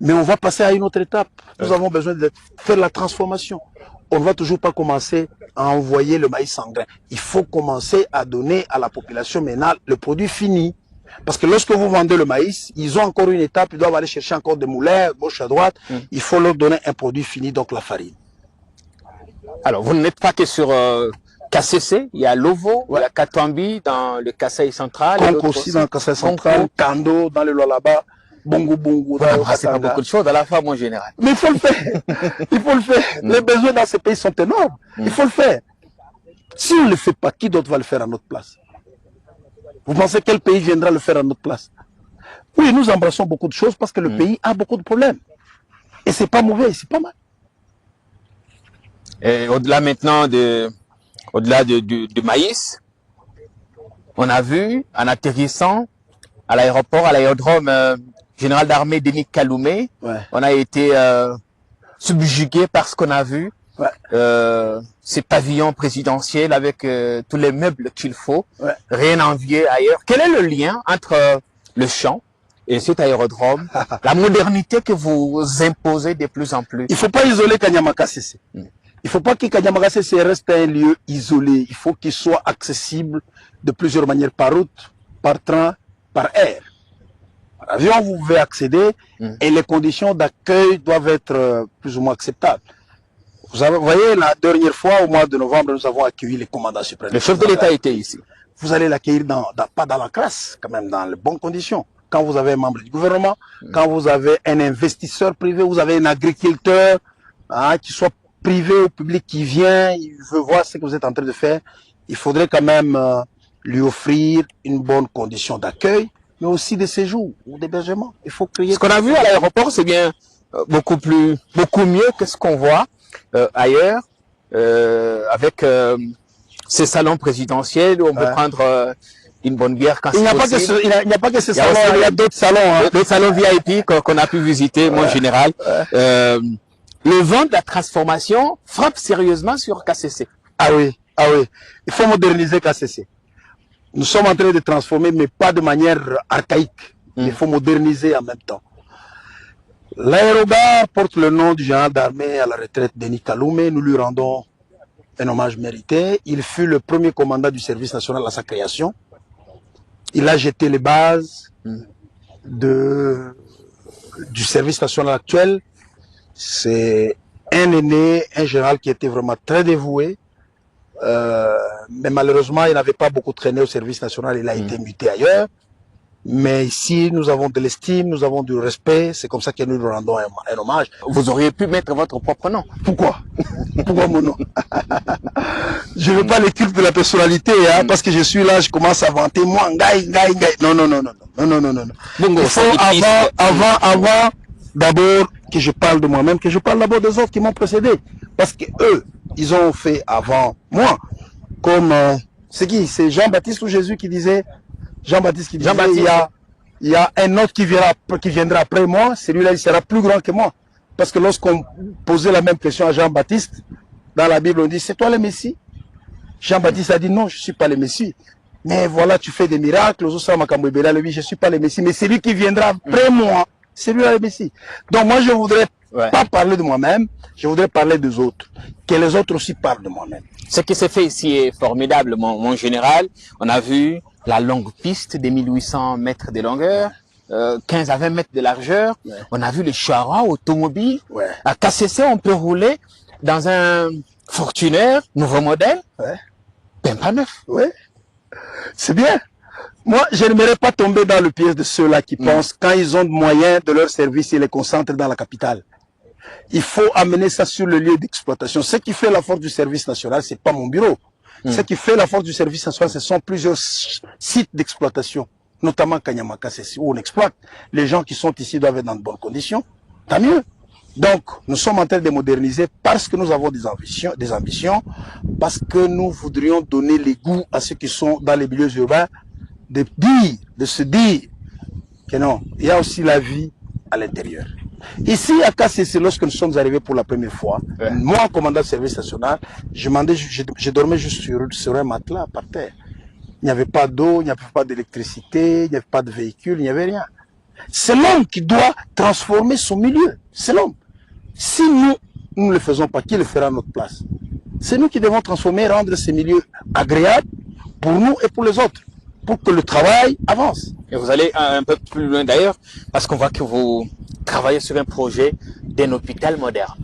Mais on va passer à une autre étape. Nous avons besoin de faire la transformation. On ne va toujours pas commencer à envoyer le maïs en grain. Il faut commencer à donner à la population maintenant le produit fini. Parce que lorsque vous vendez le maïs, ils ont encore une étape, ils doivent aller chercher encore des moulins, gauche à droite. Il faut leur donner un produit fini, donc la farine. Alors, vous n'êtes pas que sur KCC, il y a Lovo, il y a Katambi dans le Kasaï central. Congo aussi dans le Kasaï central, Kando dans le Lualaba, Bongo Bongo dans le c'est pas beaucoup de choses à la femme en général. Mais il faut le faire. Il faut le faire. Les besoins dans ces pays sont énormes. Il faut le faire. Si on ne le fait pas, qui d'autre va le faire à notre place? Vous pensez quel pays viendra le faire à notre place? Oui, nous embrassons beaucoup de choses parce que le pays a beaucoup de problèmes. Et c'est pas mauvais, c'est pas mal. Et au-delà maintenant au-delà du maïs, on a vu en atterrissant à l'aérodrome général d'armée Denis Kaloumé, on a été subjugué par ce qu'on a vu, ces pavillons présidentiels avec tous les meubles qu'il faut, rien à envier ailleurs. Quel est le lien entre le champ et cet aérodrome, la modernité que vous imposez de plus en plus? Il ne faut pas isoler Kanyamakase. Il ne faut pas que Kanyamakase reste un lieu isolé. Il faut qu'il soit accessible de plusieurs manières, par route, par train, par air. Par avion, vous pouvez accéder et les conditions d'accueil doivent être plus ou moins acceptables. Vous voyez, la dernière fois, au mois de novembre, nous avons accueilli les commandants suprêmes. Le chef de l'État était ici. Vous allez l'accueillir pas dans la classe, quand même, dans les bonnes conditions. quand vous avez un membre du gouvernement, quand vous avez un investisseur privé, vous avez un agriculteur, hein, qu'il soit privé ou public, qui vient, il veut voir ce que vous êtes en train de faire, il faudrait quand même lui offrir une bonne condition d'accueil, mais aussi de séjour ou d'hébergement. Il faut créer... Ce qu'on a vu à l'aéroport, c'est bien beaucoup mieux que ce qu'on voit ailleurs, avec ces salons présidentiels où on peut prendre une bonne bière quand c'est possible. Il n'y a pas que ce salon, il y a d'autres salons. Hein. Le salon VIP qu'on a pu visiter, moi en général. Le vent de la transformation frappe sérieusement sur KCC. Ah oui, il faut moderniser KCC. Nous sommes en train de transformer, mais pas de manière archaïque. Il faut moderniser en même temps. L'aérogare porte le nom du général d'armée à la retraite Denis Kaloumé. Nous lui rendons un hommage mérité. Il fut le premier commandant du service national à sa création. Il a jeté les bases du service national actuel. C'est un aîné, un général qui était vraiment très dévoué. Mais malheureusement, il n'avait pas beaucoup traîné au service national. Il a été muté ailleurs. Mais ici, nous avons de l'estime, nous avons du respect. C'est comme ça que nous lui rendons un hommage. Vous auriez pu mettre votre propre nom. Pourquoi? Pourquoi mon nom? Je ne veux pas les cultes de la personnalité, hein, parce que je suis là, je commence à vanter moi, ngaï. Non. Bongo, il faut avant, d'abord que je parle de moi-même, que je parle d'abord des autres qui m'ont précédé. Parce que eux, ils ont fait avant moi. Comme, c'est qui? C'est Jean-Baptiste ou Jésus qui disait, Jean-Baptiste qui disait, il y a un autre qui viendra après moi, celui-là il sera plus grand que moi. Parce que lorsqu'on posait la même question à Jean-Baptiste, dans la Bible on dit, c'est toi le Messie? Jean-Baptiste a dit, non, je ne suis pas le Messie. Mais voilà, tu fais des miracles, je ne suis pas le Messie, mais celui qui viendra après moi, c'est lui le Messie. Donc moi je ne voudrais pas parler de moi-même, je voudrais parler des autres. Que les autres aussi parlent de moi-même. Ce qui s'est fait ici est formidable, mon général. On a vu la longue piste des 1800 mètres de longueur, 15 à 20 mètres de largeur. On a vu les chars automobiles. À KCC, on peut rouler dans un Fortuner, nouveau modèle, ben pas neuf. C'est bien. Moi, je n'aimerais pas tomber dans le piège de ceux-là qui pensent, quand ils ont de moyens de leur service, ils les concentrent dans la capitale. Il faut amener ça sur le lieu d'exploitation. Ce qui fait la force du service national, c'est pas mon bureau. Ce qui fait la force du service national, ce sont plusieurs sites d'exploitation, notamment Kanyamaka, où on exploite. Les gens qui sont ici doivent être dans de bonnes conditions. Tant mieux. Donc, nous sommes en train de moderniser parce que nous avons des ambitions, parce que nous voudrions donner les goûts à ceux qui sont dans les milieux urbains, de se dire que non, il y a aussi la vie à l'intérieur. Ici, à KCC, lorsque nous sommes arrivés pour la première fois, moi, commandant de service national, je dormais juste sur un matelas par terre. Il n'y avait pas d'eau, il n'y avait pas d'électricité, il n'y avait pas de véhicule, il n'y avait rien. C'est l'homme qui doit transformer son milieu. C'est l'homme. Si nous ne le faisons pas, qui le fera à notre place? C'est nous qui devons transformer, rendre ces milieux agréables pour nous et pour les autres, pour que le travail avance. Et vous allez un peu plus loin d'ailleurs, parce qu'on voit que vous travaillez sur un projet d'un hôpital moderne.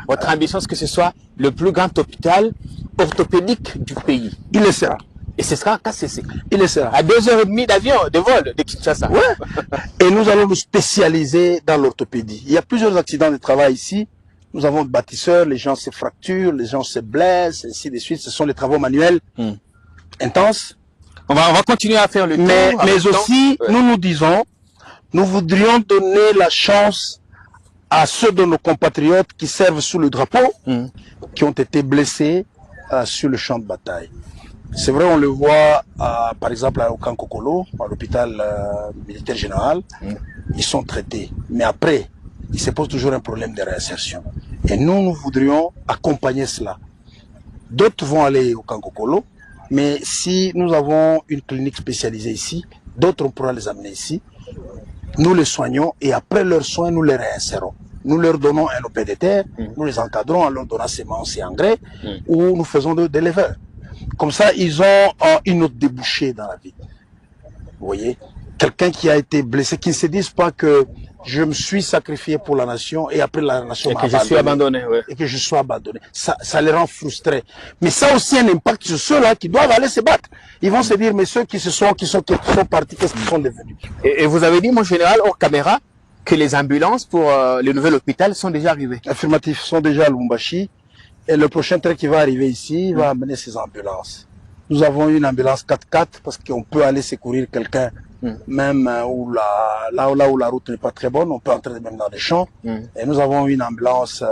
Votre ambition, c'est que ce soit le plus grand hôpital orthopédique du pays. Il le sera. Et ce sera à KCC. Il le sera. À 2h30 d'avion, de vol de Kinshasa. Et nous allons nous spécialiser dans l'orthopédie. Il y a plusieurs accidents de travail ici. Nous avons des bâtisseurs, les gens se fracturent, les gens se blessent, ainsi de suite. Ce sont les travaux manuels intenses. On va continuer à faire le tour. Mais aussi, nous disons, nous voudrions donner la chance à ceux de nos compatriotes qui servent sous le drapeau, qui ont été blessés sur le champ de bataille. C'est vrai, on le voit, par exemple, au Kankokolo, à l'hôpital militaire général, ils sont traités. Mais après, il se pose toujours un problème de réinsertion. Et nous voudrions accompagner cela. D'autres vont aller au Kankokolo, mais si nous avons une clinique spécialisée ici, d'autres on pourra les amener ici. Nous les soignons et après leurs soins, nous les réinsérons. Nous leur donnons un lopin de terre, nous les encadrons en leur donnant semences et engrais, ou nous faisons de l'éleveur. Comme ça, ils ont une autre débouchée dans la vie. Vous voyez, quelqu'un qui a été blessé, qui ne se dise pas que je me suis sacrifié pour la nation et après la nation m'a abandonné. Je suis abandonné, ouais. Et que je sois abandonné. Ça les rend frustrés. Mais ça a aussi un impact sur ceux-là qui doivent aller se battre. Ils vont se dire, mais ceux qui sont partis, qu'est-ce qu'ils sont devenus? Et vous avez dit, mon général, hors caméra, que les ambulances pour le nouvel hôpital sont déjà arrivées. Affirmatif, sont déjà à Lubumbashi. Et le prochain train qui va arriver ici va amener ces ambulances. Nous avons une ambulance 4x4 parce qu'on peut aller secourir quelqu'un, même où là où la route n'est pas très bonne, on peut entrer même dans les champs. Et nous avons une ambulance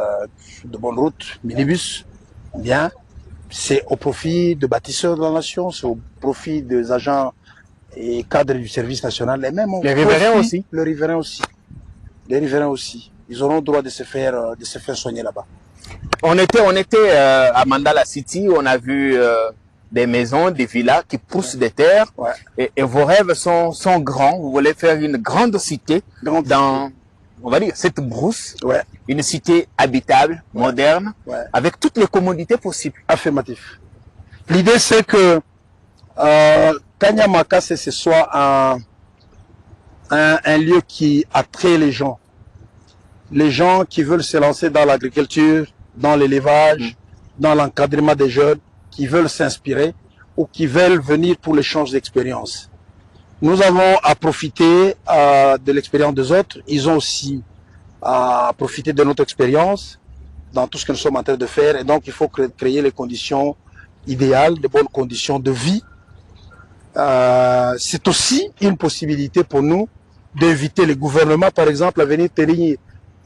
de bonne route, minibus, bien. C'est au profit de bâtisseurs de la nation, c'est au profit des agents et cadres du service national. Et même les riverains aussi. Les riverains aussi. Les riverains aussi. Ils auront le droit de se faire soigner là-bas. On était à Mandala City, on a vu des maisons, des villas qui poussent des terres. Ouais. Et vos rêves sont grands. Vous voulez faire une grande cité dans, on va dire, cette brousse. Ouais. Une cité habitable, moderne, avec toutes les commodités possibles. Affirmatif. L'idée, c'est que Kanyamaka, ce soit un lieu qui attire les gens. Les gens qui veulent se lancer dans l'agriculture, dans l'élevage, dans l'encadrement des jeunes, qui veulent s'inspirer ou qui veulent venir pour l'échange d'expériences. Nous avons à profiter de l'expérience des autres. Ils ont aussi à profiter de notre expérience dans tout ce que nous sommes en train de faire. Et donc, il faut créer les conditions idéales, de bonnes conditions de vie. C'est aussi une possibilité pour nous d'inviter les gouvernements, par exemple, à venir tenir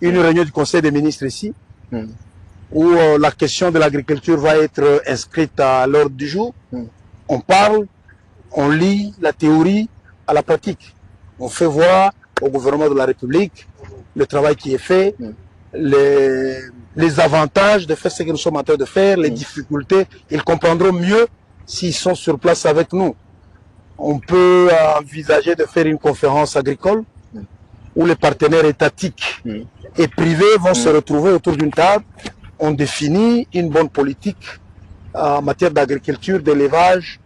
une réunion du Conseil des ministres ici, où la question de l'agriculture va être inscrite à l'ordre du jour. On parle, on lit la théorie à la pratique. On fait voir au gouvernement de la République le travail qui est fait, les avantages de faire ce que nous sommes en train de faire, les difficultés. Ils comprendront mieux s'ils sont sur place avec nous. On peut envisager de faire une conférence agricole où les partenaires étatiques et privés vont se retrouver autour d'une table. On définit une bonne politique en matière d'agriculture, d'élevage,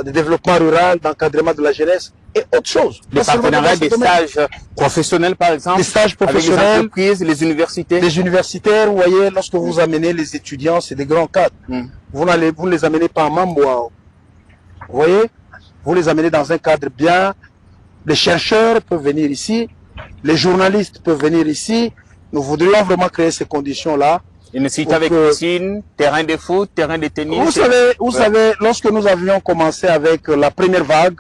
de développement rural, d'encadrement de la jeunesse et autre chose. Des partenariats, des stages professionnels par exemple. Des stages professionnels. Avec les entreprises, les universités. Les universitaires, vous voyez, lorsque vous amenez les étudiants, c'est des grands cadres. Vous ne les amenez pas en Mamboa. Vous voyez, vous les amenez dans un cadre bien. Les chercheurs peuvent venir ici. Les journalistes peuvent venir ici. Nous voudrions vraiment créer ces conditions-là. Une cité avec piscine, terrain de foot, terrain de tennis. Vous savez, lorsque nous avions commencé avec la première vague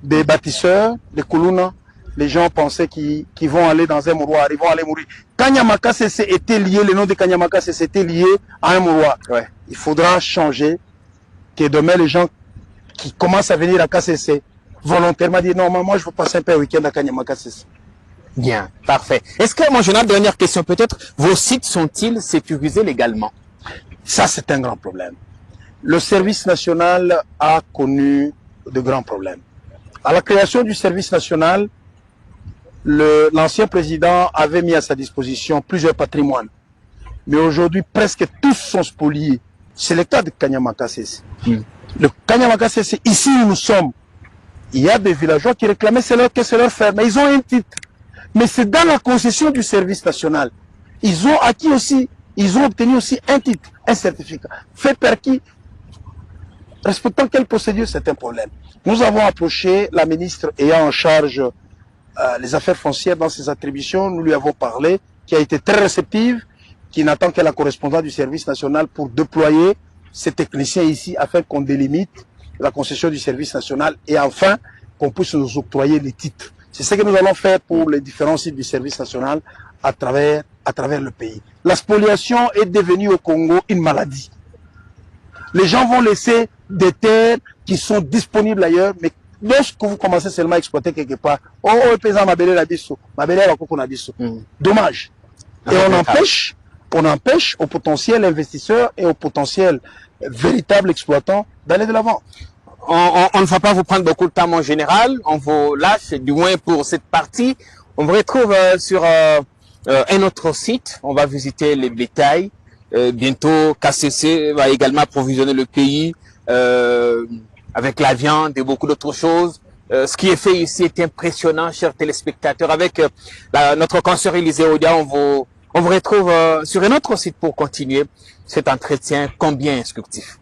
des bâtisseurs, des Kuluna, les gens pensaient qu'ils vont aller dans un mouroir, ils vont aller mourir. Kanyamaka était lié, le nom de Kanyamaka c'était lié à un mouroir. Il faudra changer, que demain les gens qui commencent à venir à KCC volontairement disent non, moi je veux passer un peu un week-end à Kanyamaka. Bien, parfait. Est-ce que, mon général, dernière question peut-être, vos sites sont-ils sécurisés légalement? Ça, c'est un grand problème. Le service national a connu de grands problèmes. À la création du service national, l'ancien président avait mis à sa disposition plusieurs patrimoines. Mais aujourd'hui, presque tous sont spoliés. C'est le cas de Kanyamaka Sese. Le Kanyamaka Sese, ici où nous sommes, il y a des villageois qui réclamaient que c'est leur ferme. Mais ils ont un titre. Mais c'est dans la concession du service national. Ils ont acquis aussi, ils ont obtenu aussi un titre, un certificat. Fait par qui? Respectant quelle procédure, c'est un problème. Nous avons approché la ministre ayant en charge les affaires foncières dans ses attributions. Nous lui avons parlé, qui a été très réceptive, qui n'attend que la correspondante du service national pour déployer ces techniciens ici afin qu'on délimite la concession du service national et enfin qu'on puisse nous octroyer les titres. C'est ce que nous allons faire pour les différents sites du service national à travers le pays. La spoliation est devenue au Congo une maladie. Les gens vont laisser des terres qui sont disponibles ailleurs, mais lorsque vous commencez seulement à exploiter quelque part, dommage. Et on empêche au potentiel investisseur et au potentiel véritable exploitant d'aller de l'avant. On ne va pas vous prendre beaucoup de temps, mon général. On vous lâche, du moins pour cette partie. On vous retrouve sur un autre site. On va visiter les bétails. Bientôt, KCC va également approvisionner le pays avec la viande et beaucoup d'autres choses. Ce qui est fait ici est impressionnant, chers téléspectateurs. Avec notre consoeur Élisée Odia, on vous retrouve sur un autre site pour continuer cet entretien combien instructif.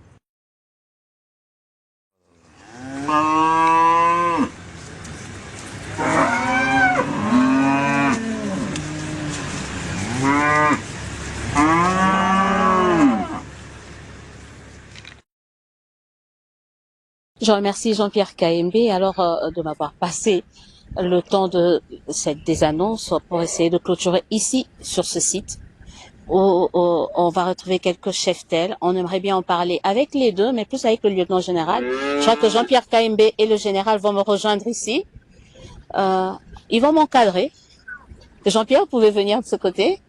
Je remercie Jean-Pierre KMB alors de m'avoir passé le temps de des annonces pour essayer de clôturer ici sur ce site où on va retrouver quelques chefs-tel. On aimerait bien en parler avec les deux, mais plus avec le lieutenant-général. Je crois que Jean-Pierre KMB et le général vont me rejoindre ici. Ils vont m'encadrer. Jean-Pierre, vous pouvez venir de ce côté.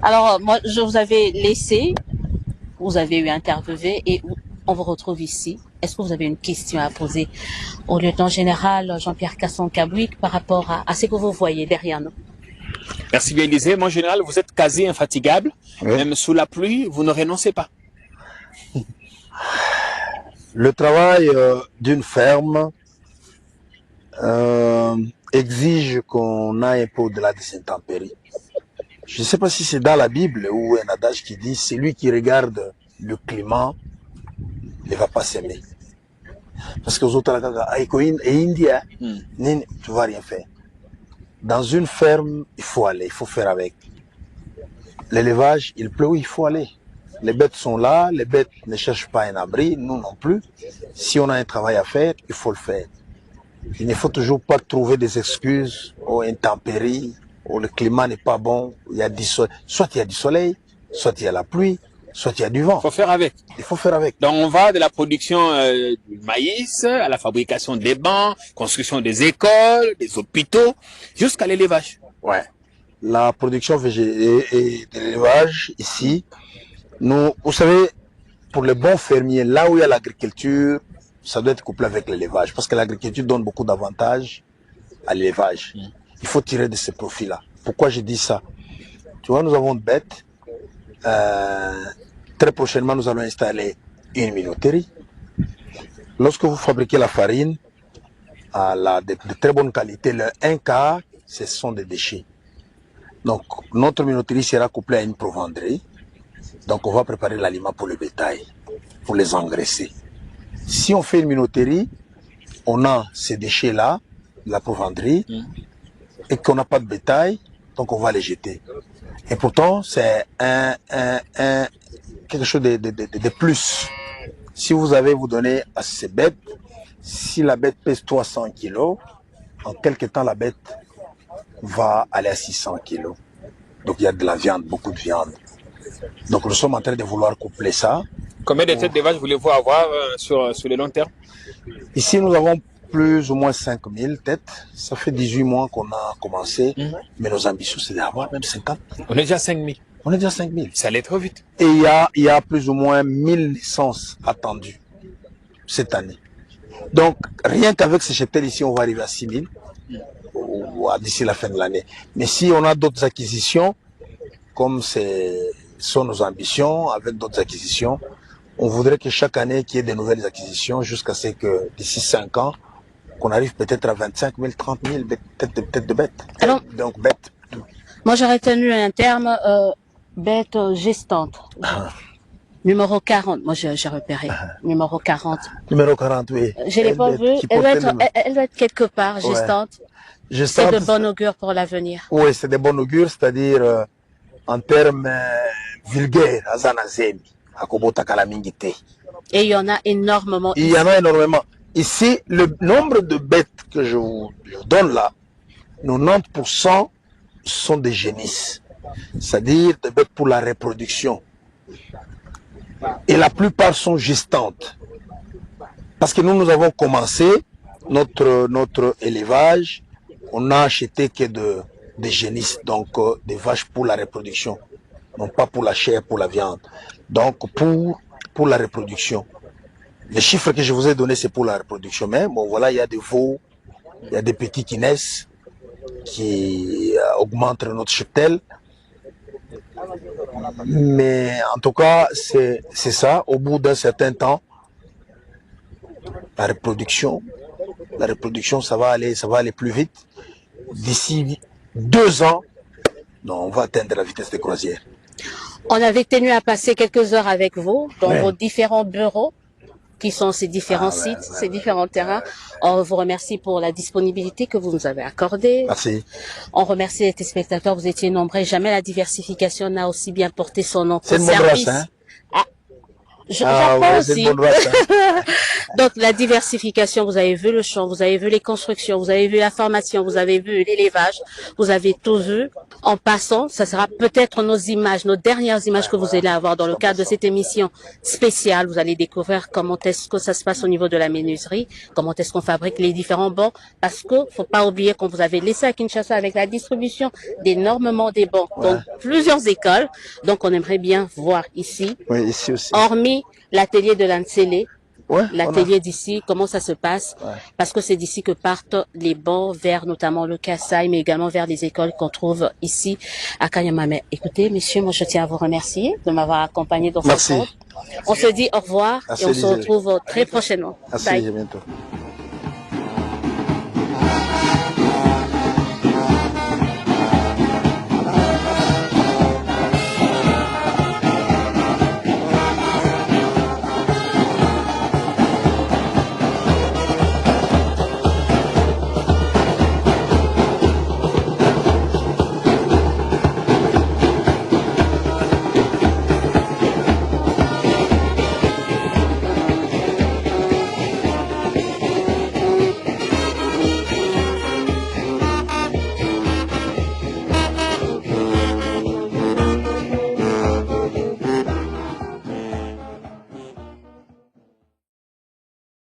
Alors, moi, je vous avais laissé, vous avez eu interviewé et on vous retrouve ici. Est-ce que vous avez une question à poser au lieutenant-général Jean-Pierre Kasson-Kabouik par rapport à ce que vous voyez derrière nous? Merci bien, Élisée. Mon général, vous êtes quasi infatigable. Oui. Même sous la pluie, vous ne renoncez pas. Le travail d'une ferme exige qu'on aille un peu au-delà des intempéries. Je ne sais pas si c'est dans la Bible ou un adage qui dit « celui qui regarde le climat ne va pas s'aimer ». Parce que aux autres, tu vas rien faire. Dans une ferme, il faut aller, il faut faire avec. L'élevage, il pleut, il faut aller. Les bêtes sont là, les bêtes ne cherchent pas un abri, nous non plus. Si on a un travail à faire, il faut le faire. Il ne faut toujours pas trouver des excuses aux intempéries, où le climat n'est pas bon, il y a soit il y a du soleil, soit il y a la pluie, soit il y a du vent. Il faut faire avec. Il faut faire avec. Donc on va de la production du maïs à la fabrication des bancs, construction des écoles, des hôpitaux, jusqu'à l'élevage. Ouais. La production et de l'élevage ici, nous, vous savez, pour les bons fermiers, là où il y a l'agriculture, ça doit être couplé avec l'élevage, parce que l'agriculture donne beaucoup d'avantages à l'élevage. Il faut tirer de ces profits-là. Pourquoi je dis ça? Tu vois, nous avons de bêtes. Très prochainement, nous allons installer une minoterie. Lorsque vous fabriquez la farine de très bonne qualité, le 1 quart, ce sont des déchets. Donc, notre minoterie sera couplée à une provenderie. Donc, on va préparer l'aliment pour le bétail, pour les engraisser. Si on fait une minoterie, on a ces déchets-là, la provenderie, et qu'on n'a pas de bétail, donc on va les jeter. Et pourtant, c'est quelque chose de plus. Si vous avez vous donner à ces bêtes, si la bête pèse 300 kilos, en quelque temps, la bête va aller à 600 kilos. Donc il y a de la viande, beaucoup de viande. Donc nous sommes en train de vouloir coupler ça. Combien de têtes de vaches voulez-vous avoir sur le long terme? Ici, nous avons plus ou moins 5000 têtes. Ça fait 18 mois qu'on a commencé. Mais nos ambitions, c'est d'avoir même 50. On est déjà 5000. On est déjà 5000. Ça allait trop vite. Et il y a plus ou moins 1000 licences attendues cette année. Donc, rien qu'avec ces cheptels ici, on va arriver à 6000 d'ici la fin de l'année. Mais si on a d'autres acquisitions, comme sont nos ambitions, avec d'autres acquisitions, on voudrait que chaque année, qu'il y ait de nouvelles acquisitions jusqu'à ce que d'ici 5 ans, qu'on arrive peut-être à 25 000, 30 000 têtes de bêtes. Alors, donc, bêtes. Moi, j'aurais tenu un terme bête gestante. Numéro 40, moi j'ai repéré. Numéro 40. Numéro 40, oui. Je l'ai pas vu. Elle doit être quelque part gestante. Ouais. C'est de bon augure pour l'avenir. Oui, c'est de bon augure, c'est-à-dire en termes vulgaires, azanazemi, akobota kalamingite. Et il y en a énormément. Il y en a énormément. Ici, le nombre de bêtes que je vous donne là, 90% sont des génisses, c'est-à-dire des bêtes pour la reproduction. Et la plupart sont gestantes. Parce que nous avons commencé notre élevage, on n'a acheté que des génisses, donc des vaches pour la reproduction, non pas pour la chair, pour la viande. Donc pour la reproduction. Les chiffres que je vous ai donnés, c'est pour la reproduction. Mais bon, voilà, il y a des veaux, il y a des petits qui naissent, qui augmentent notre cheptel. Mais en tout cas, c'est ça. Au bout d'un certain temps, la reproduction, ça va aller plus vite. D'ici 2 ans, non, on va atteindre la vitesse de croisière. On avait tenu à passer quelques heures avec vous dans vos différents bureaux, qui sont ces différents sites, ces différents terrains. On vous remercie pour la disponibilité que vous nous avez accordée. Merci. On remercie les téléspectateurs, vous étiez nombreux. Jamais la diversification n'a aussi bien porté son nom qu'au C'est une bonne service. race, hein? J'apprends aussi. C'est une bonne race, hein? Donc la diversification, vous avez vu le champ, vous avez vu les constructions, vous avez vu la formation, vous avez vu l'élevage, vous avez tout vu. En passant, ça sera peut-être nos images, nos dernières images que vous allez avoir dans le cadre de cette émission spéciale. Vous allez découvrir comment est-ce que ça se passe au niveau de la menuiserie, comment est-ce qu'on fabrique les différents bancs, parce que faut pas oublier qu'on vous avait laissé à Kinshasa avec la distribution d'énormément des bancs dans plusieurs écoles. Donc on aimerait bien voir ici, Oui, ici aussi. hormis l'atelier de l'Ansele, Ouais, l'atelier d'ici, comment ça se passe, parce que c'est d'ici que partent les bancs vers notamment le Kassai, mais également vers les écoles qu'on trouve ici à Kanyamame. Écoutez, messieurs, moi je tiens à vous remercier de m'avoir accompagné dans ce compte. On se dit au revoir et on se retrouve très prochainement. Merci, à bientôt.